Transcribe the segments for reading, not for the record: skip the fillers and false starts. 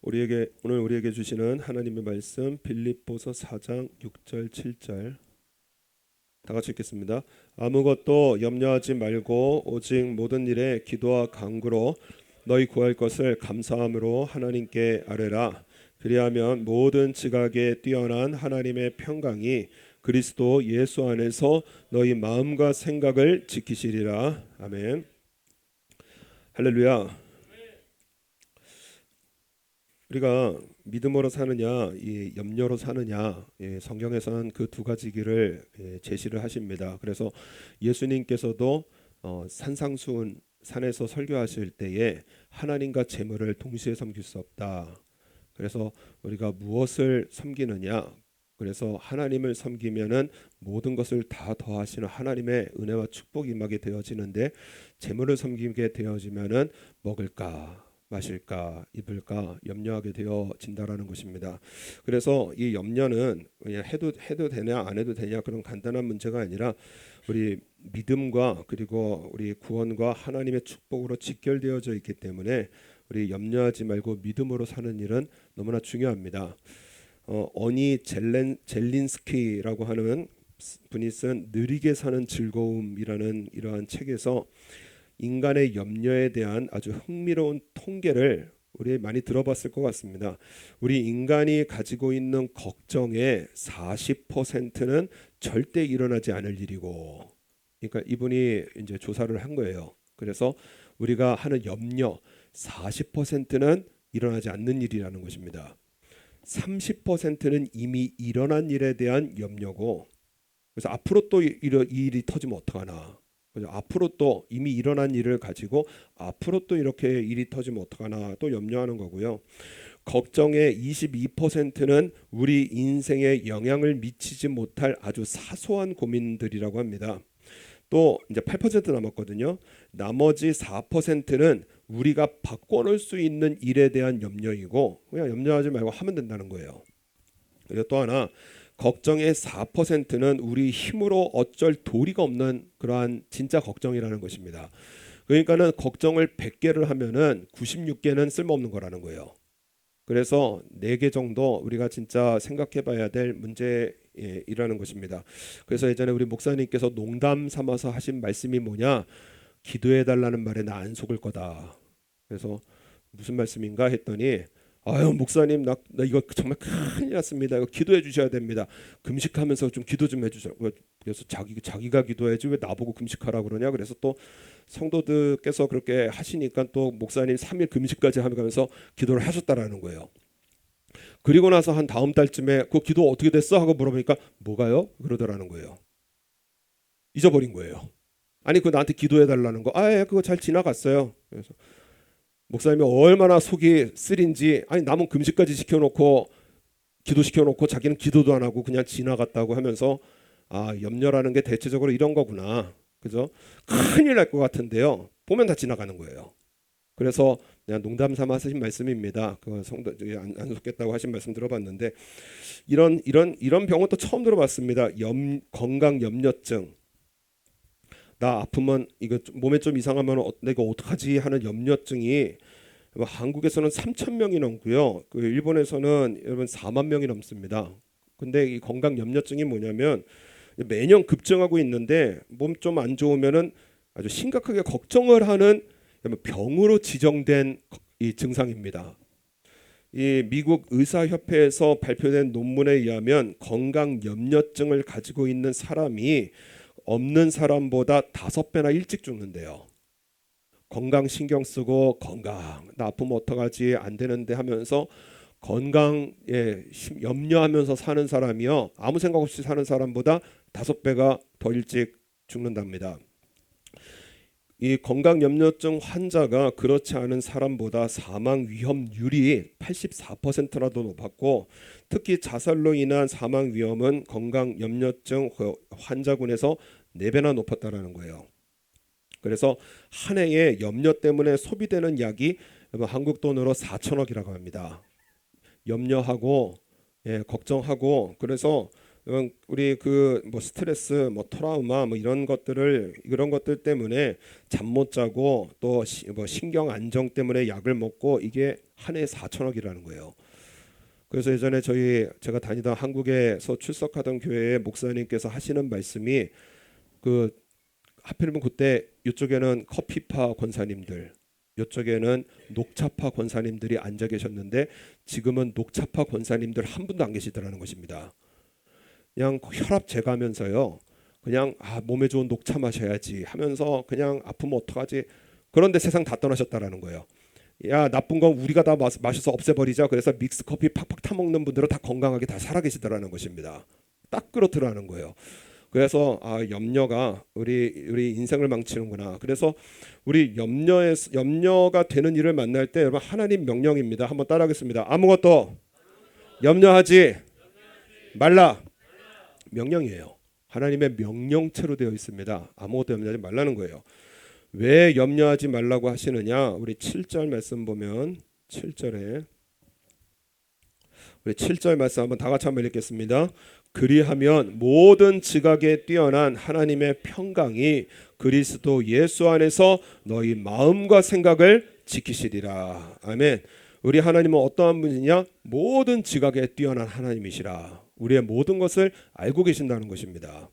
오늘 우리에게 주시는 하나님의 말씀 빌립보서 4장 6절 7절 다 같이 읽겠습니다. 아무것도 염려하지 말고 오직 모든 일에 기도와 간구로 너희 구할 것을 감사함으로 하나님께 아뢰라. 그리하면 모든 지각에 뛰어난 하나님의 평강이 그리스도 예수 안에서 너희 마음과 생각을 지키시리라. 아멘. 할렐루야. 우리가 믿음으로 사느냐, 이 염려로 사느냐, 성경에서는 그 두 가지 길을 제시를 하십니다. 그래서 예수님께서도 산상수훈 산에서 설교하실 때에 하나님과 재물을 동시에 섬길 수 없다. 그래서 우리가 무엇을 섬기느냐? 그래서 하나님을 섬기면은 모든 것을 다 더하시는 하나님의 은혜와 축복이 임하게 되어지는데, 재물을 섬기게 되어지면은 먹을까 마실까 입을까 염려하게 되어진다라는 것입니다. 그래서 이 염려는 그냥 해도 되냐 안 해도 되냐 그런 간단한 문제가 아니라 우리 믿음과 그리고 우리 구원과 하나님의 축복으로 직결되어져 있기 때문에 우리 염려하지 말고 믿음으로 사는 일은 너무나 중요합니다. 어니 젤린스키라고 하는 분이 쓴 느리게 사는 즐거움이라는 이러한 책에서 인간의 염려에 대한 아주 흥미로운 통계를 우리 많이 들어봤을 것 같습니다. 우리 인간이 가지고 있는 걱정의 40%는 절대 일어나지 않을 일이고, 그러니까 이분이 이제 조사를 한 거예요. 그래서 우리가 하는 염려 40%는 일어나지 않는 일이라는 것입니다. 30%는 이미 일어난 일에 대한 염려고, 그래서 앞으로 또 이 일이 터지면 어떡하나, 앞으로 또 이미 일어난 일을 가지고 앞으로 또 이렇게 일이 터지면 어떡하나 또 염려하는 거고요. 걱정의 22%는 우리 인생에 영향을 미치지 못할 아주 사소한 고민들이라고 합니다. 또 이제 8% 남았거든요. 나머지 4%는 우리가 바꿔놓을 수 있는 일에 대한 염려이고, 그냥 염려하지 말고 하면 된다는 거예요. 그리고 또 하나, 걱정의 4%는 우리 힘으로 어쩔 도리가 없는 그러한 진짜 걱정이라는 것입니다. 그러니까는 걱정을 100개를 하면은 96개는 쓸모없는 거라는 거예요. 그래서 4개 정도 우리가 진짜 생각해 봐야 될 문제이라는 것입니다. 그래서 예전에 우리 목사님께서 농담 삼아서 하신 말씀이 뭐냐, 기도해 달라는 말에 나 안 속을 거다. 그래서 무슨 말씀인가 했더니, 아유 목사님, 나 이거 정말 큰일 났습니다. 이거 기도해 주셔야 됩니다. 금식하면서 좀 기도 좀 해주세요. 그래서 자기가 기도해야지 왜 나보고 금식하라 그러냐. 그래서 또 성도들께서 그렇게 하시니까 또 목사님 3일 금식까지 하면서 기도를 하셨다라는 거예요. 그리고 나서 한 다음 달쯤에 그 기도 어떻게 됐어 하고 물어보니까 뭐가요? 그러더라는 거예요. 잊어버린 거예요. 아니 그 나한테 기도해 달라는 거, 그거 잘 지나갔어요. 그래서 목사님이 얼마나 속이 쓰린지, 아니 남은 금식까지 시켜놓고 기도시켜놓고 자기는 기도도 안 하고 그냥 지나갔다고 하면서, 염려라는 게 대체적으로 이런 거구나, 그죠? 큰일 날 것 같은데요, 보면 다 지나가는 거예요. 그래서 그냥 농담 삼아 하신 말씀입니다. 그 성도 안 속겠다고 하신 말씀 들어봤는데, 이런 병은 또 처음 들어봤습니다. 건강 염려증. 나 아프면 이거 몸에 좀 이상하면 내가 어떡하지 하는 염려증이 한국에서는 3천 명이 넘고요. 그 일본에서는 여러분 4만 명이 넘습니다. 근데 이 건강 염려증이 뭐냐면 매년 급증하고 있는데, 몸 좀 안 좋으면은 아주 심각하게 걱정을 하는 병으로 지정된 이 증상입니다. 이 미국 의사협회에서 발표된 논문에 의하면 건강 염려증을 가지고 있는 사람이 없는 사람보다 5배나 일찍 죽는데요. 건강 신경 쓰고 나 아프면 어떡하지 안 되는데 하면서 건강에 염려하면서 사는 사람이요, 아무 생각 없이 사는 사람보다 5배가 더 일찍 죽는답니다. 이 건강 염려증 환자가 그렇지 않은 사람보다 사망 위험률이 84%나 더 높았고, 특히 자살로 인한 사망 위험은 건강 염려증 환자군에서 4배나 높았다라는 거예요. 그래서 한 해에 염려 때문에 소비되는 약이 한국 돈으로 4천억이라고 합니다. 염려하고 걱정하고, 그래서 우리 그 뭐 스트레스, 뭐 트라우마, 뭐 이런 것들 때문에 잠 못 자고 또 뭐 신경 안정 때문에 약을 먹고 이게 한 해에 4천억이라는 거예요. 그래서 예전에 제가 다니던 한국에서 출석하던 교회의 목사님께서 하시는 말씀이 그 하필이면 그때 이쪽에는 커피파 권사님들, 이쪽에는 녹차파 권사님들이 앉아 계셨는데 지금은 녹차파 권사님들 한 분도 안 계시더라는 것입니다. 그냥 혈압 재가면서요. 그냥 몸에 좋은 녹차 마셔야지 하면서 그냥 아프면 어떡하지? 그런데 세상 다 떠나셨다라는 거예요. 야, 나쁜 건 우리가 다 마셔서 없애버리자. 그래서 믹스 커피 팍팍 타 먹는 분들은 다 건강하게 다 살아계시더라는 것입니다. 딱 그렇더라는 거예요. 그래서 염려가 우리 인생을 망치는구나. 그래서 우리 염려가 되는 일을 만날 때 여러분 하나님 명령입니다. 한번 따라하겠습니다. 아무것도 염려하지 말라. 명령이에요. 하나님의 명령체로 되어 있습니다. 아무것도 염려하지 말라는 거예요. 왜 염려하지 말라고 하시느냐? 우리 7절 말씀 보면 7절에 우리 7절 말씀 한번 다 같이 한번 읽겠습니다. 그리하면 모든 지각에 뛰어난 하나님의 평강이 그리스도 예수 안에서 너희 마음과 생각을 지키시리라. 아멘. 우리 하나님은 어떠한 분이냐? 모든 지각에 뛰어난 하나님이시라. 우리의 모든 것을 알고 계신다는 것입니다.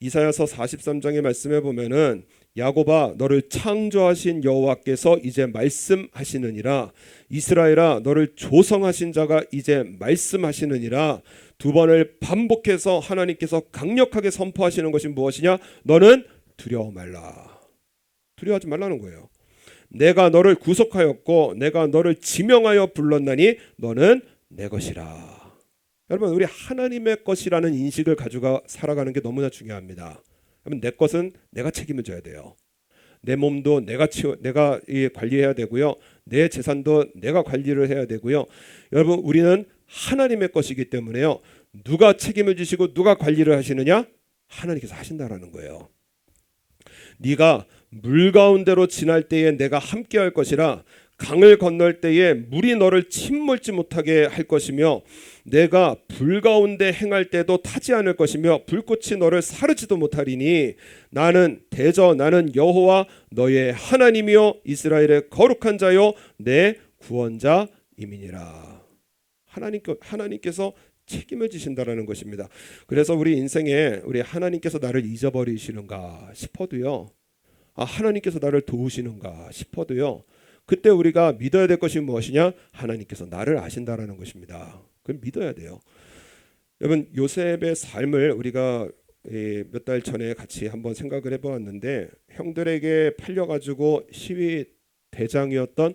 이사야서 43장의 말씀에 보면은 야곱아 너를 창조하신 여호와께서 이제 말씀하시느니라. 이스라엘아 너를 조성하신 자가 이제 말씀하시느니라. 두 번을 반복해서 하나님께서 강력하게 선포하시는 것이 무엇이냐? 너는 두려워 말라. 두려워하지 말라는 거예요. 내가 너를 구속하였고 내가 너를 지명하여 불렀나니 너는 내 것이라. 여러분 우리 하나님의 것이라는 인식을 가지고 살아가는 게 너무나 중요합니다. 여러분 내 것은 내가 책임을 져야 돼요. 내 몸도 내가 관리해야 되고요. 내 재산도 내가 관리를 해야 되고요. 여러분 우리는 하나님의 것이기 때문에요. 누가 책임을 지시고 누가 관리를 하시느냐? 하나님께서 하신다라는 거예요. 네가 물 가운데로 지날 때에 내가 함께할 것이라. 강을 건널 때에 물이 너를 침몰지 못하게 할 것이며 내가 불 가운데 행할 때도 타지 않을 것이며 불꽃이 너를 사르지도 못하리니 나는 여호와 너의 하나님이요 이스라엘의 거룩한 자요 내 구원자이니라. 하나님께서 책임을 지신다라는 것입니다. 그래서 우리 인생에 우리 하나님께서 나를 잊어버리시는가 싶어도요. 하나님께서 나를 도우시는가 싶어도요. 그때 우리가 믿어야 될 것이 무엇이냐? 하나님께서 나를 아신다라는 것입니다. 그럼 믿어야 돼요. 여러분 요셉의 삶을 우리가 몇 달 전에 같이 한번 생각을 해보았는데 형들에게 팔려가지고 시위 대장이었던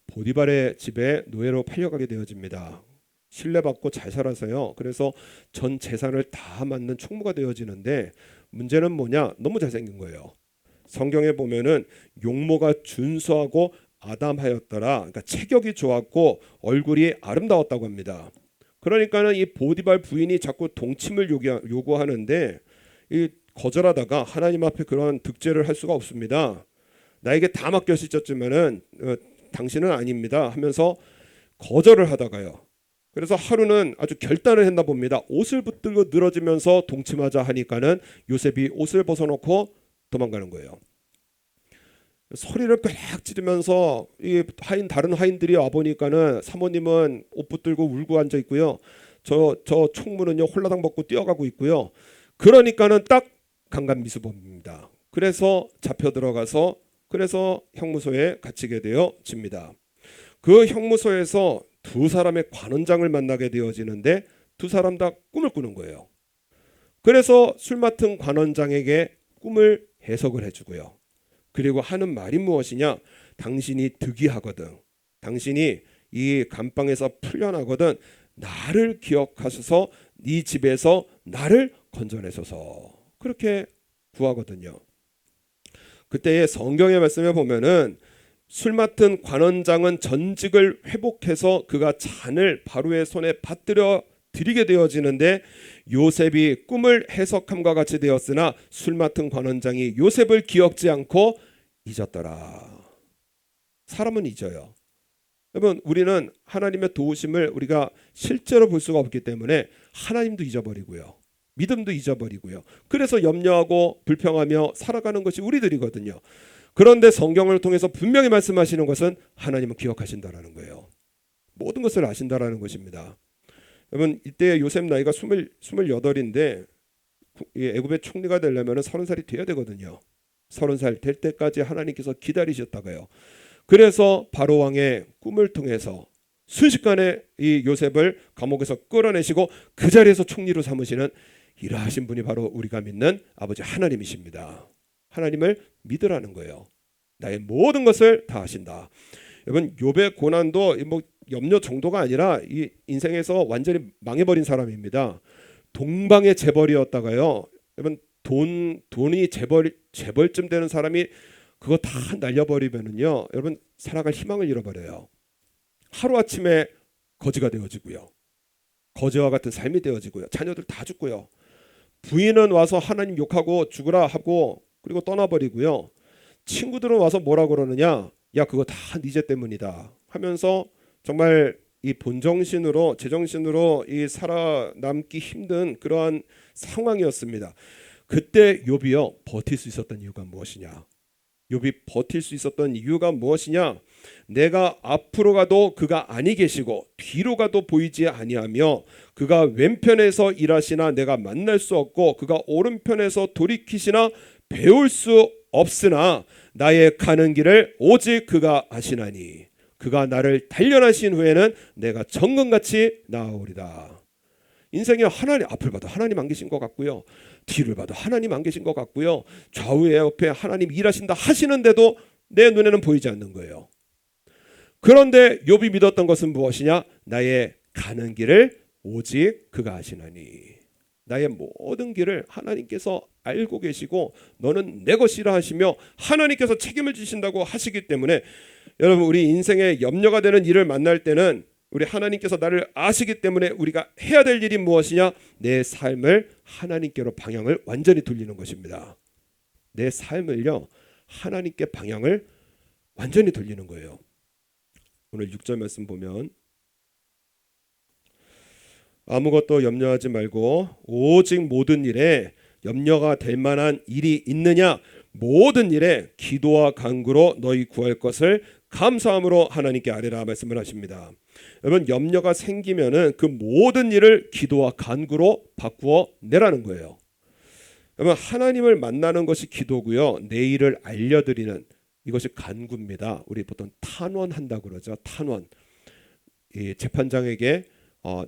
보디발의 집에 노예로 팔려가게 되어집니다. 신뢰받고 잘 살아서요. 그래서 전 재산을 다 맡는 총무가 되어지는데 문제는 뭐냐? 너무 잘생긴 거예요. 성경에 보면은 용모가 준수하고 아담하였더라. 그러니까 체격이 좋았고 얼굴이 아름다웠다고 합니다. 그러니까는 이 보디발 부인이 자꾸 동침을 요구하는데 이 거절하다가 하나님 앞에 그런 득죄를 할 수가 없습니다. 나에게 다 맡겨지셨지만은 당신은 아닙니다 하면서 거절을 하다가요. 그래서 하루는 아주 결단을 했나 봅니다. 옷을 붙들고 늘어지면서 동침하자 하니까는 요셉이 옷을 벗어놓고 도망가는 거예요. 소리를 꽥 지르면서 이 다른 하인들이 와 보니까는 사모님은 옷 붙들고 울고 앉아 있고요. 저 총무는요 홀라당 벗고 뛰어가고 있고요. 그러니까는 딱 강간미수범입니다. 그래서 잡혀 들어가서 그래서 형무소에 갇히게 되어집니다. 그 형무소에서 두 사람의 관원장을 만나게 되어지는데 두 사람 다 꿈을 꾸는 거예요. 그래서 술 맡은 관원장에게 꿈을 해석을 해주고요. 그리고 하는 말이 무엇이냐? 당신이 득이하거든. 당신이 이 감방에서 풀려나거든. 나를 기억하셔서 네 집에서 나를 건져내소서. 그렇게 구하거든요. 그때의 성경의 말씀에 보면은 술 맡은 관원장은 전직을 회복해서 그가 잔을 바로의 손에 받들어 드리게 되어지는데 요셉이 꿈을 해석함과 같이 되었으나 술 맡은 관원장이 요셉을 기억지 않고 잊었더라. 사람은 잊어요. 여러분, 우리는 하나님의 도우심을 우리가 실제로 볼 수가 없기 때문에 하나님도 잊어버리고요, 믿음도 잊어버리고요. 그래서 염려하고 불평하며 살아가는 것이 우리들이거든요. 그런데 성경을 통해서 분명히 말씀하시는 것은 하나님은 기억하신다라는 거예요. 모든 것을 아신다라는 것입니다. 여러분, 이때 요셉 나이가 28인데 애굽의 총리가 되려면 30살이 돼야 되거든요. 30살 될 때까지 하나님께서 기다리셨다고요. 그래서 바로 왕의 꿈을 통해서 순식간에 이 요셉을 감옥에서 끌어내시고 그 자리에서 총리로 삼으시는 일하신 분이 바로 우리가 믿는 아버지 하나님이십니다. 하나님을 믿으라는 거예요. 나의 모든 것을 다 하신다. 여러분, 욥의 고난도 뭐 염려 정도가 아니라 이 인생에서 완전히 망해버린 사람입니다. 동방의 재벌이었다가요, 여러분, 돈이 재벌쯤 되는 사람이 그거 다 날려버리면은요, 여러분, 살아갈 희망을 잃어버려요. 하루아침에 거지가 되어지고요, 거지와 같은 삶이 되어지고요, 자녀들 다 죽고요, 부인은 와서 하나님 욕하고 죽으라 하고 그리고 떠나버리고요, 친구들은 와서 뭐라 그러느냐, 야 그거 다 네 죄 때문이다 하면서 정말 이 본정신으로 제정신으로 이 살아남기 힘든 그러한 상황이었습니다. 그때 욥이요 버틸 수 있었던 이유가 무엇이냐? 욥이 버틸 수 있었던 이유가 무엇이냐? 내가 앞으로 가도 그가 아니 계시고 뒤로 가도 보이지 아니하며 그가 왼편에서 일하시나 내가 만날 수 없고 그가 오른편에서 돌이키시나 배울 수 없으나 나의 가는 길을 오직 그가 아시나니 그가 나를 단련하신 후에는 내가 정금같이 나아오리다. 인생에 하나님, 앞을 봐도 하나님 안 계신 것 같고요, 뒤를 봐도 하나님 안 계신 것 같고요, 좌우에 옆에 하나님 일하신다 하시는데도 내 눈에는 보이지 않는 거예요. 그런데 욥이 믿었던 것은 무엇이냐? 나의 가는 길을 오직 그가 아시나니. 나의 모든 길을 하나님께서 알고 계시고 너는 내 것이라 하시며 하나님께서 책임을 지신다고 하시기 때문에 여러분, 우리 인생에 염려가 되는 일을 만날 때는 우리 하나님께서 나를 아시기 때문에 우리가 해야 될 일이 무엇이냐? 내 삶을 하나님께로 방향을 완전히 돌리는 것입니다. 내 삶을요, 하나님께 방향을 완전히 돌리는 거예요. 오늘 6절 말씀 보면 아무것도 염려하지 말고 오직 모든 일에 염려가 될 만한 일이 있느냐? 모든 일에 기도와 간구로 너희 구할 것을 감사함으로 하나님께 아뢰라 말씀을 하십니다. 여러분, 염려가 생기면은 그 모든 일을 기도와 간구로 바꾸어 내라는 거예요. 여러분, 하나님을 만나는 것이 기도고요, 내일을 알려드리는 이것이 간구입니다. 우리 보통 탄원한다고 그러죠. 탄원. 이 재판장에게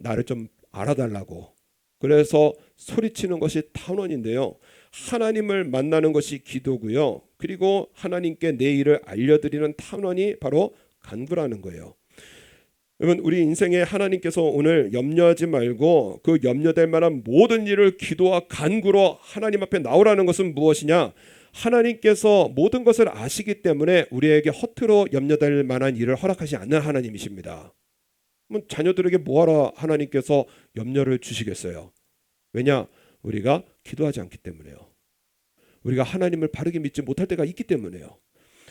나를 좀 알아달라고 그래서 소리치는 것이 탄원인데요, 하나님을 만나는 것이 기도고요, 그리고 하나님께 내 일을 알려드리는 탄원이 바로 간구라는 거예요. 여러분, 우리 인생에 하나님께서 오늘 염려하지 말고 그 염려될 만한 모든 일을 기도와 간구로 하나님 앞에 나오라는 것은 무엇이냐? 하나님께서 모든 것을 아시기 때문에 우리에게 허투루 염려될 만한 일을 허락하지 않는 하나님이십니다. 자녀들에게 뭐하러 하나님께서 염려를 주시겠어요? 왜냐? 우리가 기도하지 않기 때문에요. 우리가 하나님을 바르게 믿지 못할 때가 있기 때문에요.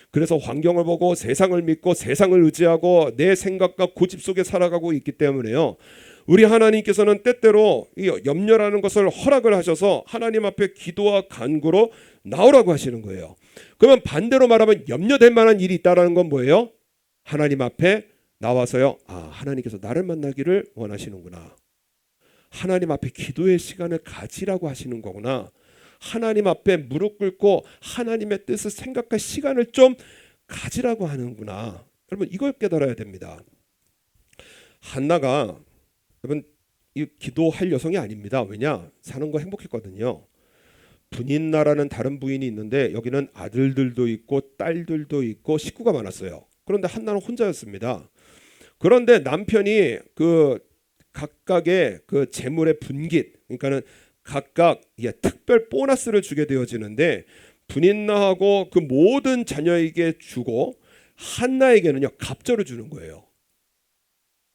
그래서 환경을 보고 세상을 믿고 세상을 의지하고 내 생각과 고집 속에 살아가고 있기 때문에요, 우리 하나님께서는 때때로 이 염려라는 것을 허락을 하셔서 하나님 앞에 기도와 간구로 나오라고 하시는 거예요. 그러면 반대로 말하면 염려될 만한 일이 있다는 건 뭐예요? 하나님 앞에 나와서요, 하나님께서 나를 만나기를 원하시는구나, 하나님 앞에 기도의 시간을 가지라고 하시는 거구나, 하나님 앞에 무릎 꿇고 하나님의 뜻을 생각할 시간을 좀 가지라고 하는구나. 여러분, 이걸 깨달아야 됩니다. 한나가 여러분 이 기도할 여성이 아닙니다. 왜냐? 사는 거 행복했거든요. 분인나라는 다른 부인이 있는데 여기는 아들들도 있고 딸들도 있고 식구가 많았어요. 그런데 한나는 혼자였습니다. 그런데 남편이 그 각각의 그 재물의 분깃, 그러니까는 각각 특별 보너스를 주게 되어지는데 분인나하고 그 모든 자녀에게 주고 한나에게는요 갑절을 주는 거예요.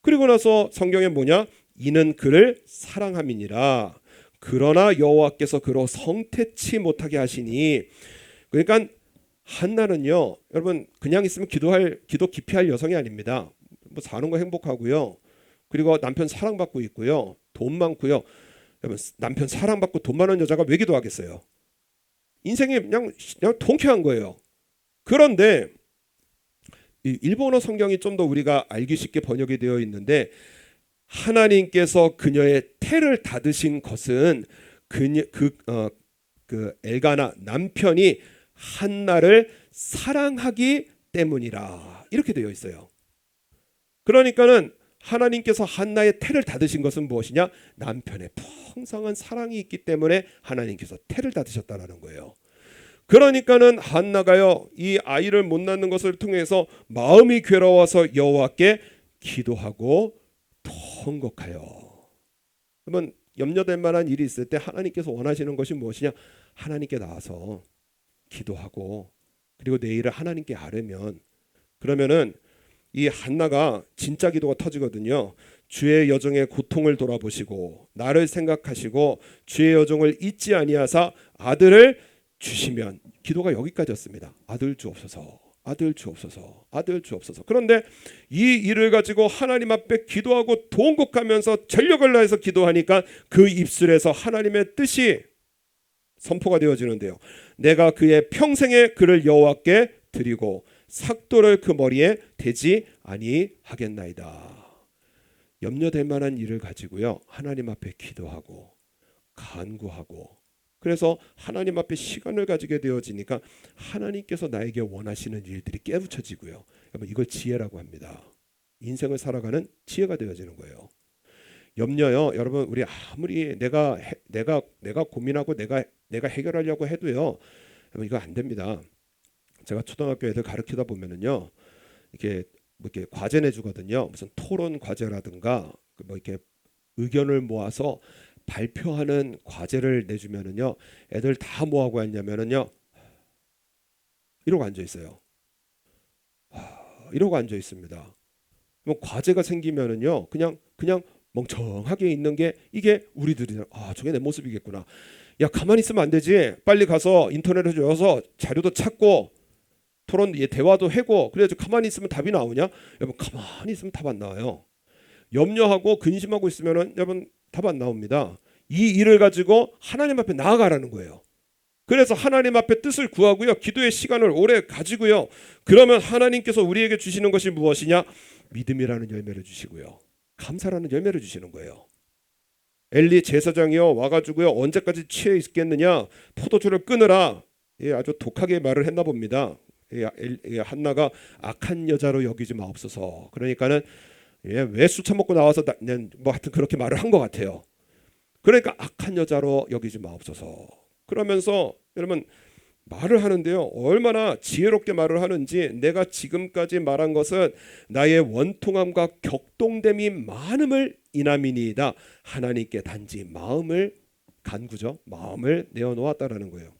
그리고 나서 성경에 뭐냐? 이는 그를 사랑함이니라. 그러나 여호와께서 그로 성태치 못하게 하시니. 그러니까 한나는요, 여러분 그냥 있으면 기도 기피할 여성이 아닙니다. 뭐 사는 거 행복하고요. 그리고 남편 사랑받고 있고요. 돈 많고요. 여러분, 남편 사랑받고 돈 많은 여자가 왜 기도하겠어요? 인생이 그냥 통쾌한 거예요. 그런데 이 일본어 성경이 좀 더 우리가 알기 쉽게 번역이 되어 있는데, 하나님께서 그녀의 태를 닫으신 것은 그 엘가나 남편이 한나를 사랑하기 때문이라, 이렇게 되어 있어요. 그러니까는 하나님께서 한나의 태를 닫으신 것은 무엇이냐? 남편의 풍성한 사랑이 있기 때문에 하나님께서 태를 닫으셨다라는 거예요. 그러니까는 한나가요, 이 아이를 못 낳는 것을 통해서 마음이 괴로워서 여호와께 기도하고 통곡하여. 그러면 염려될 만한 일이 있을 때 하나님께서 원하시는 것이 무엇이냐? 하나님께 나와서 기도하고, 그리고 내 일을 하나님께 아뢰면, 그러면은 이 한나가 진짜 기도가 터지거든요. 주의 여종의 고통을 돌아보시고 나를 생각하시고 주의 여종을 잊지 아니하사 아들을 주시면. 기도가 여기까지였습니다. 아들 주옵소서, 아들 주옵소서, 아들 주옵소서. 그런데 이 일을 가지고 하나님 앞에 기도하고 통곡하면서 전력을 다해서 기도하니까 그 입술에서 하나님의 뜻이 선포가 되어지는데요. 내가 그의 평생에 그를 여호와께 드리고 삭도를 그 머리에 대지 아니하겠나이다. 염려될 만한 일을 가지고요, 하나님 앞에 기도하고 간구하고, 그래서 하나님 앞에 시간을 가지게 되어지니까 하나님께서 나에게 원하시는 일들이 깨우쳐지고요. 이걸 지혜라고 합니다. 인생을 살아가는 지혜가 되어지는 거예요. 염려요, 여러분, 우리 아무리 내가 고민하고 내가 해결하려고 해도요, 이거 안 됩니다. 제가 초등학교 애들 가르치다 보면은요, 이렇게 과제 내주거든요. 무슨 토론 과제라든가 뭐 이렇게 의견을 모아서 발표하는 과제를 내주면은요, 애들 다 뭐하고 앉냐면은요, 이러고 앉아 있어요. 이러고 앉아 있습니다. 뭐 과제가 생기면은요, 그냥 멍청하게 있는 게, 이게 우리들이 저게 내 모습이겠구나. 야, 가만히 있으면 안 되지. 빨리 가서 인터넷에 들어서 자료도 찾고 토론 대화도 하고, 그래야지. 가만히 있으면 답이 나오냐? 여러분, 가만히 있으면 답 안 나와요. 염려하고 근심하고 있으면은 여러분 답 안 나옵니다. 이 일을 가지고 하나님 앞에 나아가라는 거예요. 그래서 하나님 앞에 뜻을 구하고요, 기도의 시간을 오래 가지고요, 그러면 하나님께서 우리에게 주시는 것이 무엇이냐? 믿음이라는 열매를 주시고요, 감사라는 열매를 주시는 거예요. 엘리 제사장이요 와가지고요, 언제까지 취해 있겠느냐? 포도주를 끊으라. 아주 독하게 말을 했나 봅니다. 한나가 악한 여자로 여기지 마옵소서. 그러니까는 왜 술 처먹고 나와서 뭐 하여튼 그렇게 말을 한 것 같아요. 그러니까 악한 여자로 여기지 마옵소서. 그러면서 여러분 말을 하는데요, 얼마나 지혜롭게 말을 하는지, 내가 지금까지 말한 것은 나의 원통함과 격동됨이 많음을 인함이니이다. 하나님께 단지 마음을 간구죠, 마음을 내어놓았다라는 거예요.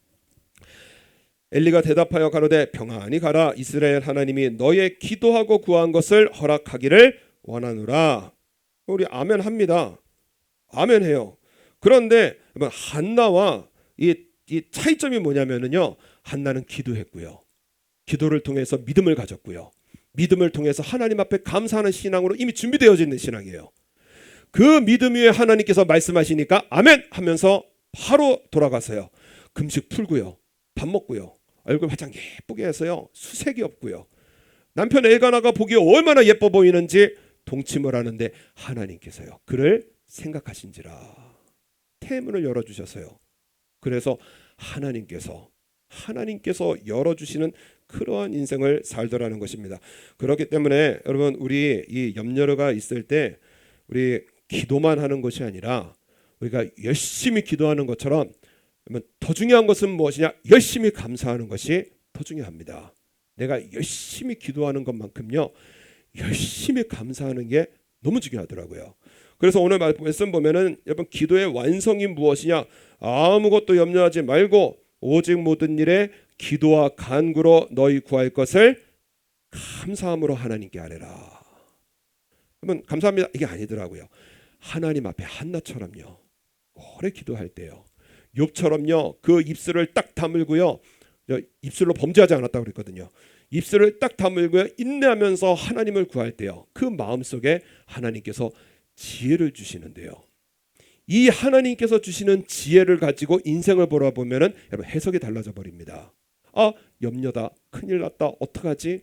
엘리가 대답하여 가로되 평안히 가라. 이스라엘 하나님이 너의 기도하고 구한 것을 허락하기를 원하노라. 우리 아멘 합니다. 아멘 해요. 그런데 한나와 이 차이점이 뭐냐면은요, 한나는 기도했고요, 기도를 통해서 믿음을 가졌고요, 믿음을 통해서 하나님 앞에 감사하는 신앙으로 이미 준비되어져 있는 신앙이에요. 그 믿음 위에 하나님께서 말씀하시니까 아멘 하면서 바로 돌아가서요, 금식 풀고요, 밥 먹고요, 얼굴 화장 예쁘게 해서요, 수색이 없고요, 남편 엘가나가 보기에 얼마나 예뻐 보이는지 동침을 하는데 하나님께서요 그를 생각하신지라 태문을 열어주셔서요, 그래서 하나님께서 열어주시는 그러한 인생을 살더라는 것입니다. 그렇기 때문에 여러분, 우리 이 염려가 있을 때 우리 기도만 하는 것이 아니라 우리가 열심히 기도하는 것처럼 더 중요한 것은 무엇이냐? 열심히 감사하는 것이 더 중요합니다. 내가 열심히 기도하는 것만큼요, 열심히 감사하는 게 너무 중요하더라고요. 그래서 오늘 말씀 보면은 여러분, 기도의 완성이 무엇이냐? 아무것도 염려하지 말고 오직 모든 일에 기도와 간구로 너희 구할 것을 감사함으로 하나님께 아뢰라. 그러면 감사합니다 이게 아니더라고요. 하나님 앞에 한나처럼요, 오래 기도할 때요, 욥처럼요, 그 입술을 딱 다물고요, 입술로 범죄하지 않았다고 그랬거든요. 입술을 딱 다물고 인내하면서 하나님을 구할 때요, 그 마음속에 하나님께서 지혜를 주시는데요, 이 하나님께서 주시는 지혜를 가지고 인생을 보라보면은 여러분 해석이 달라져 버립니다. 아, 염려다, 큰일 났다, 어떡하지?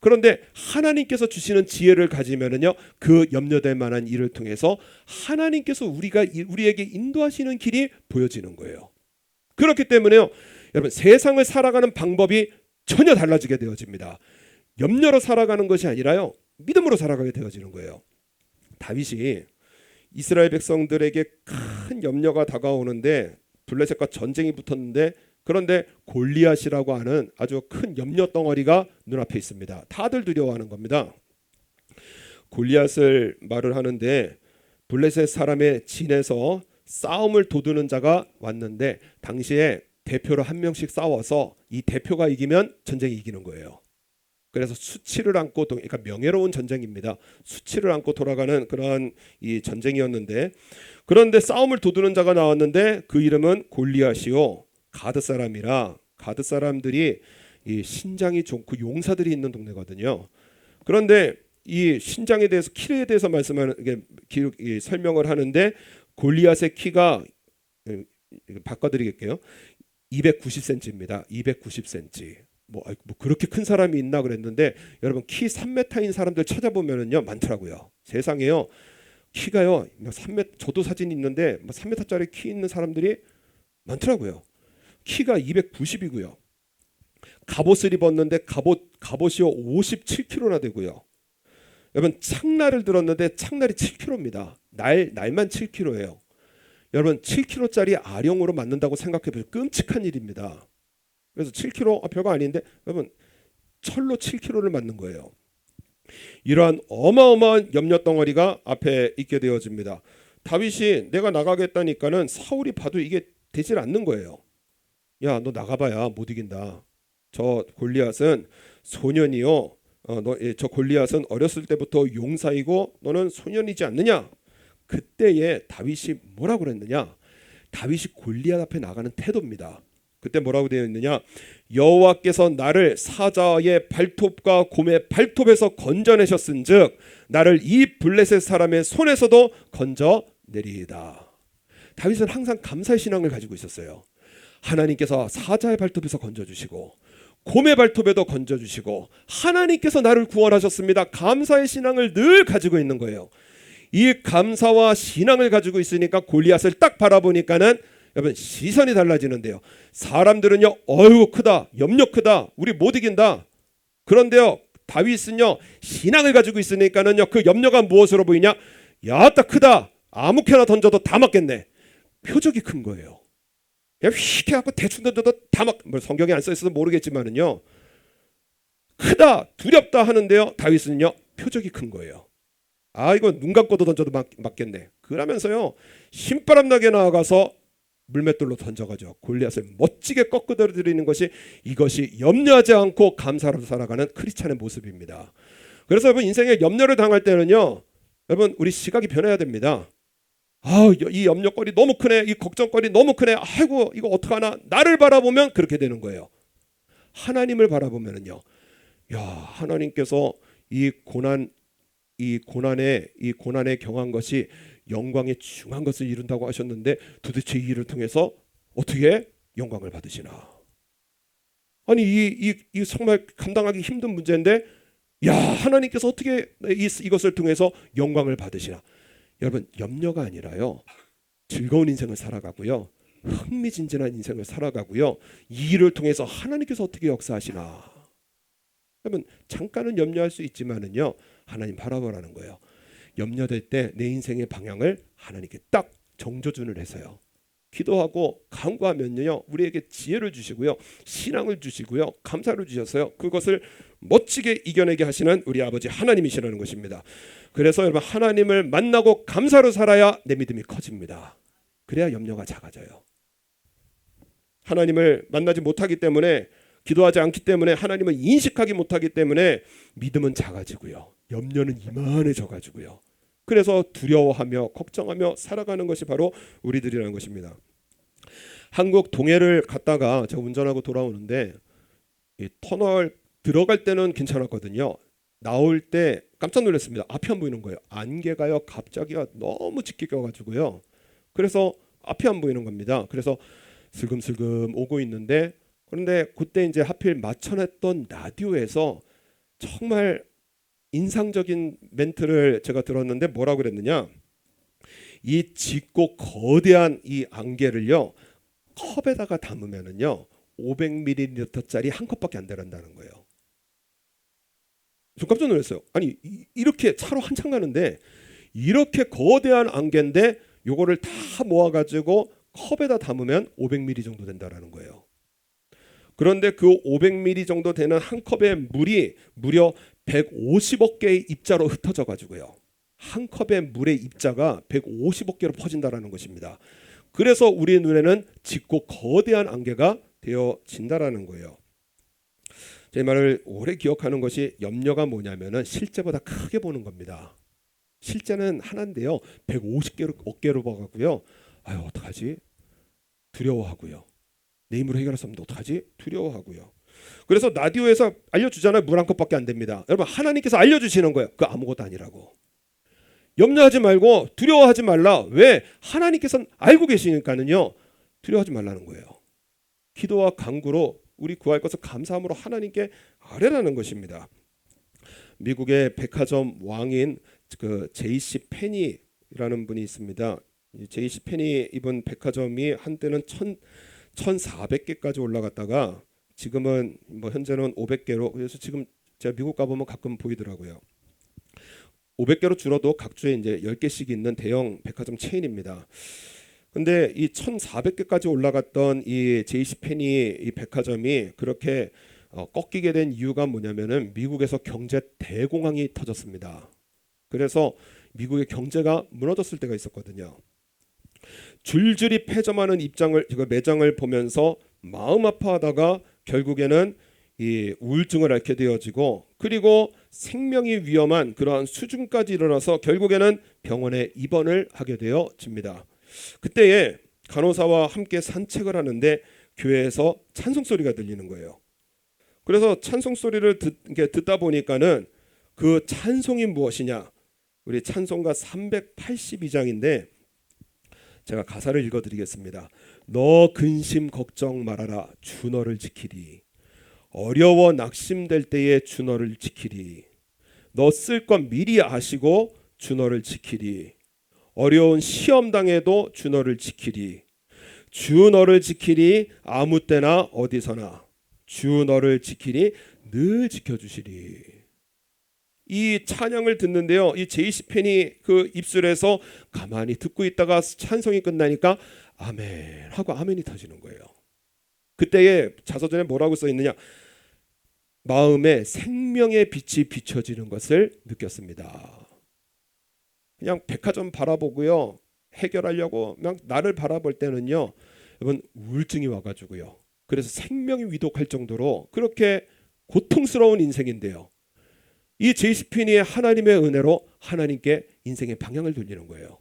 그런데 하나님께서 주시는 지혜를 가지면은요, 그 염려될 만한 일을 통해서 하나님께서 우리에게 인도하시는 길이 보여지는 거예요. 그렇기 때문에요, 여러분 세상을 살아가는 방법이 전혀 달라지게 되어집니다. 염려로 살아가는 것이 아니라요, 믿음으로 살아가게 되어지는 거예요. 다윗이 이스라엘 백성들에게 큰 염려가 다가오는데 블레셋과 전쟁이 붙었는데, 그런데 골리앗이라고 하는 아주 큰 염려 덩어리가 눈앞에 있습니다. 다들 두려워하는 겁니다. 골리앗을 말을 하는데 블레셋 사람의 진에서 싸움을 도두는 자가 왔는데, 당시에 대표로 한 명씩 싸워서 이 대표가 이기면 전쟁이 이기는 거예요. 그래서 수치를 안고, 그러니까 명예로운 전쟁입니다. 수치를 안고 돌아가는 그러한 이 전쟁이었는데, 그런데 싸움을 도두는 자가 나왔는데 그 이름은 골리앗이요, 가드 사람이라, 가드 사람들이 이 신장이 좋고 용사들이 있는 동네거든요. 그런데 이 신장에 대해서, 키에 대해서 말씀하는 설명을 하는데, 골리앗의 키가, 바꿔드리겠게요, 290cm입니다. 290cm. 뭐 그렇게 큰 사람이 있나 그랬는데, 여러분 키 3m인 사람들 찾아보면은요 많더라고요. 세상에요, 키가요 3m, 저도 사진이 있는데 3m짜리 키 있는 사람들이 많더라고요. 키가 290이고요. 갑옷을 입었는데 갑옷이요 57kg나 되고요. 여러분 창날을 들었는데 창날이 7kg입니다. 날만 7kg예요. 여러분 7kg짜리 아령으로 맞는다고 생각해보세요. 끔찍한 일입니다. 그래서 7kg 별거 아닌데 여러분 철로 7kg를 맞는 거예요. 이러한 어마어마한 염려 덩어리가 앞에 있게 되어집니다. 다윗이 내가 나가겠다니까는 사울이 봐도 이게 되질 않는 거예요. 야, 너 나가봐야 못 이긴다. 저 골리앗은 소년이요. 저 골리앗은 어렸을 때부터 용사이고 너는 소년이지 않느냐? 그때에 다윗이 뭐라고 그랬느냐? 다윗이 골리앗 앞에 나가는 태도입니다. 그때 뭐라고 되어 있느냐? 여호와께서 나를 사자의 발톱과 곰의 발톱에서 건져내셨은즉 나를 이 블레셋 사람의 손에서도 건져내리이다. 다윗은 항상 감사의 신앙을 가지고 있었어요. 하나님께서 사자의 발톱에서 건져주시고 곰의 발톱에도 건져주시고 하나님께서 나를 구원하셨습니다. 감사의 신앙을 늘 가지고 있는 거예요. 이 감사와 신앙을 가지고 있으니까 골리앗을 딱 바라보니까는 여러분 시선이 달라지는데요. 사람들은요, 어휴 크다, 염려 크다, 우리 못 이긴다. 그런데요, 다윗은요 신앙을 가지고 있으니까는요 그 염려가 무엇으로 보이냐? 야따 크다, 아무렇게나 던져도 다 맞겠네. 표적이 큰 거예요. 그냥 휙 해갖고 대충 던져도 다 막, 뭐 성경에 안 써 있어서 모르겠지만은요, 크다, 두렵다 하는데요, 다윗은요 표적이 큰 거예요. 아, 이거 눈 감고도 던져도 맞겠네. 그러면서요 신바람 나게 나아가서 물맷돌로 던져가지고 골리앗을 멋지게 꺾어드리는 것이, 이것이 염려하지 않고 감사로 살아가는 크리스찬의 모습입니다. 그래서 여러분 인생에 염려를 당할 때는요, 여러분 우리 시각이 변해야 됩니다. 아, 이 염려거리 너무 크네, 이 걱정거리 너무 크네, 아이고 이거 어떡하나. 나를 바라보면 그렇게 되는 거예요. 하나님을 바라보면은요, 야, 하나님께서 이 고난에 경한 것이 영광의 중한 것을 이룬다고 하셨는데, 도대체 이 일을 통해서 어떻게 영광을 받으시나? 아니 이 정말 감당하기 힘든 문제인데, 야, 하나님께서 어떻게 이것을 통해서 영광을 받으시나? 여러분 염려가 아니라요, 즐거운 인생을 살아가고요, 흥미진진한 인생을 살아가고요, 이 일을 통해서 하나님께서 어떻게 역사하시나? 여러분 잠깐은 염려할 수 있지만은요, 하나님 바라보라는 거예요. 염려될 때 내 인생의 방향을 하나님께 딱 정조준을 해서요, 기도하고 간구하면요 우리에게 지혜를 주시고요, 신앙을 주시고요, 감사를 주셔서요 그것을 멋지게 이겨내게 하시는 우리 아버지 하나님이시라는 것입니다. 그래서 여러분 하나님을 만나고 감사로 살아야 내 믿음이 커집니다. 그래야 염려가 작아져요. 하나님을 만나지 못하기 때문에, 기도하지 않기 때문에, 하나님을 인식하기 못하기 때문에 믿음은 작아지고요, 염려는 이만해져 가지고요, 그래서 두려워하며 걱정하며 살아가는 것이 바로 우리들이라는 것입니다. 한국 동해를 갔다가 제가 운전하고 돌아오는데 이 터널 들어갈 때는 괜찮았거든요. 나올 때 깜짝 놀랐습니다. 앞이 안 보이는 거예요. 안개가요 갑자기요 너무 짙게 껴가지고요. 그래서 앞이 안 보이는 겁니다. 그래서 슬금슬금 오고 있는데, 그런데 그때 이제 하필 맞춰냈던 라디오에서 정말 인상적인 멘트를 제가 들었는데 뭐라고 그랬느냐, 이 짙고 거대한 이 안개를요 컵에다가 담으면은요 500ml짜리 한 컵밖에 안 들어간다는 거예요. 좀 깜짝 놀랐어요. 아니 이렇게 차로 한참 가는데 이렇게 거대한 안개인데 요거를 다 모아가지고 컵에다 담으면 500ml 정도 된다라는 거예요. 그런데 그 500ml 정도 되는 한 컵의 물이 무려 150억 개의 입자로 흩어져 가지고요. 한 컵의 물의 입자가 150억 개로 퍼진다라는 것입니다. 그래서 우리 눈에는 짙고 거대한 안개가 되어진다라는 거예요. 제 말을 오래 기억하는 것이, 염려가 뭐냐면은 실제보다 크게 보는 겁니다. 실제는 하나인데요 150개로 어깨로 봐가고요. 아유 어떡하지? 두려워하고요. 내 힘으로 해결할 수 없는데 어떡하지? 두려워하고요. 그래서 라디오에서 알려주잖아요. 물 한 컵밖에 안 됩니다. 여러분 하나님께서 알려주시는 거예요. 그 아무것도 아니라고. 염려하지 말고 두려워하지 말라. 왜? 하나님께서는 알고 계시니까는요. 두려워하지 말라는 거예요. 기도와 간구로 우리 구할 것을 감사함으로 하나님께 아뢰라는 것입니다. 미국의 백화점 왕인 그 제이씨 페니라는 분이 있습니다. 제이씨 페니 입은 백화점이 한때는 1,400개까지 올라갔다가 지금은 뭐 현재는 500개로, 그래서 지금 제가 미국 가보면 가끔 보이더라고요. 500개로 줄어도 각 주에 이제 10개씩 있는 대형 백화점 체인입니다. 근데 이 1,400개까지 올라갔던 이 제이씨 페니 이 백화점이 그렇게 꺾이게 된 이유가 뭐냐면은 미국에서 경제 대공황이 터졌습니다. 그래서 미국의 경제가 무너졌을 때가 있었거든요. 줄줄이 폐점하는 매장을 보면서 마음 아파하다가 결국에는 이 우울증을 앓게 되어지고, 그리고 생명이 위험한 그러한 수준까지 일어나서 결국에는 병원에 입원을 하게 되어집니다. 그때에 간호사와 함께 산책을 하는데 교회에서 찬송 소리가 들리는 거예요. 그래서 찬송 소리를 듣다 보니까는 그 찬송이 무엇이냐, 우리 찬송가 382장인데 제가 가사를 읽어드리겠습니다. 너 근심 걱정 말아라, 주 너를 지키리. 어려워 낙심될 때에 주 너를 지키리. 너 쓸 것 미리 아시고 주 너를 지키리. 어려운 시험 당해도 주 너를 지키리. 주 너를 지키리. 아무 때나 어디서나 주 너를 지키리. 늘 지켜주시리. 이 찬양을 듣는데요, 이 제이씨 펜이 그 입술에서 가만히 듣고 있다가 찬송이 끝나니까 아멘 하고 아멘이 터지는 거예요. 그때에 자서전에 뭐라고 써 있느냐, 마음에 생명의 빛이 비춰지는 것을 느꼈습니다. 그냥 백화점 바라보고요, 해결하려고 그냥 나를 바라볼 때는요, 여러분 우울증이 와가지고요, 그래서 생명이 위독할 정도로 그렇게 고통스러운 인생인데요, 이 제이스피니의 하나님의 은혜로 하나님께 인생의 방향을 돌리는 거예요.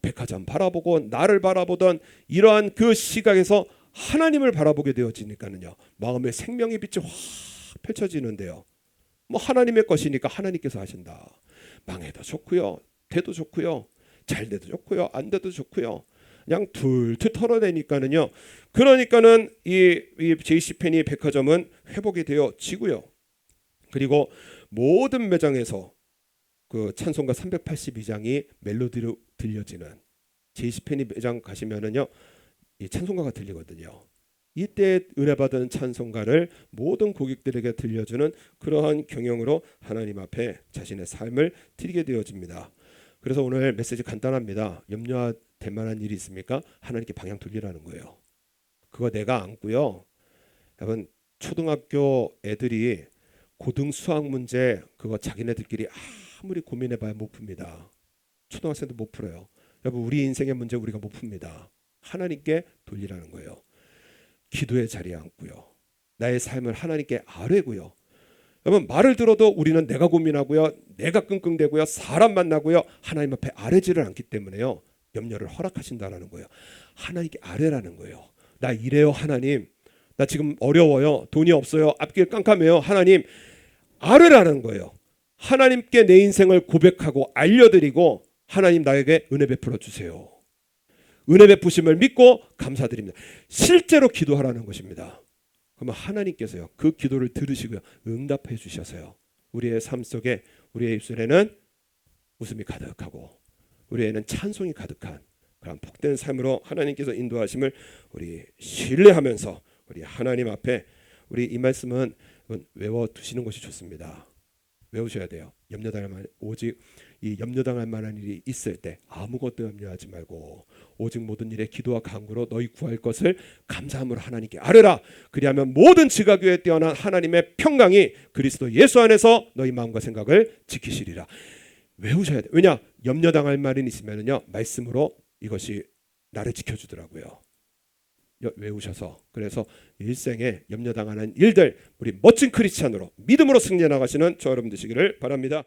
백화점 바라보고 나를 바라보던 이러한 그 시각에서 하나님을 바라보게 되어지니까는요, 마음의 생명의 빛이 확 펼쳐지는데요. 뭐 하나님의 것이니까 하나님께서 하신다. 망해도 좋고요, 돼도 좋고요, 잘 돼도 좋고요, 안 돼도 좋고요, 그냥 툴툴 털어내니까는요. 그러니까는 이 제이씨 페니 백화점은 회복이 되어지고요. 그리고 모든 매장에서 그 찬송가 382장이 멜로디로 들려지는, 제이씨 페니 매장 가시면은요 이 찬송가가 들리거든요. 이때 은혜 받은 찬송가를 모든 고객들에게 들려주는 그러한 경영으로 하나님 앞에 자신의 삶을 드리게 되어집니다. 그래서 오늘 메시지 간단합니다. 염려될 만한 일이 있습니까? 하나님께 방향 돌리라는 거예요. 그거 내가 안고요. 여러분 초등학교 애들이 고등 수학 문제 그거 자기네들끼리 아무리 고민해봐야 못 풉니다. 초등학생도 못 풀어요. 여러분 우리 인생의 문제 우리가 못 풉니다. 하나님께 돌리라는 거예요. 기도의 자리에 앉고요, 나의 삶을 하나님께 아뢰고요. 여러분 말을 들어도 우리는 내가 고민하고요, 내가 끙끙대고요, 사람 만나고요, 하나님 앞에 아뢰지를 않기 때문에요, 염려를 허락하신다라는 거예요. 하나님께 아뢰라는 거예요. 나 이래요 하나님, 나 지금 어려워요. 돈이 없어요. 앞길 깜깜해요. 하나님 알으라는 거예요. 하나님께 내 인생을 고백하고 알려드리고 하나님 나에게 은혜 베풀어 주세요. 은혜 베푸심을 믿고 감사드립니다. 실제로 기도하라는 것입니다. 그러면 하나님께서요 그 기도를 들으시고요 응답해 주셔서요 우리의 삶 속에 우리의 입술에는 웃음이 가득하고 우리에는 찬송이 가득한 그런 복된 삶으로 하나님께서 인도하심을 우리 신뢰하면서 우리 하나님 앞에 우리 이 말씀은 외워두시는 것이 좋습니다. 외우셔야 돼요. 염려당할 만 오직 이 염려당할 만한 일이 있을 때 아무것도 염려하지 말고 오직 모든 일에 기도와 간구로 너희 구할 것을 감사함으로 하나님께 아뢰라. 그리하면 모든 지각교에 뛰어난 하나님의 평강이 그리스도 예수 안에서 너희 마음과 생각을 지키시리라. 외우셔야 돼요. 왜냐? 염려당할 말이 있으면요 말씀으로 이것이 나를 지켜주더라고요. 외우셔서 그래서 일생에 염려당하는 일들 우리 멋진 크리스찬으로 믿음으로 승리해 나가시는 저 여러분 되시기를 바랍니다.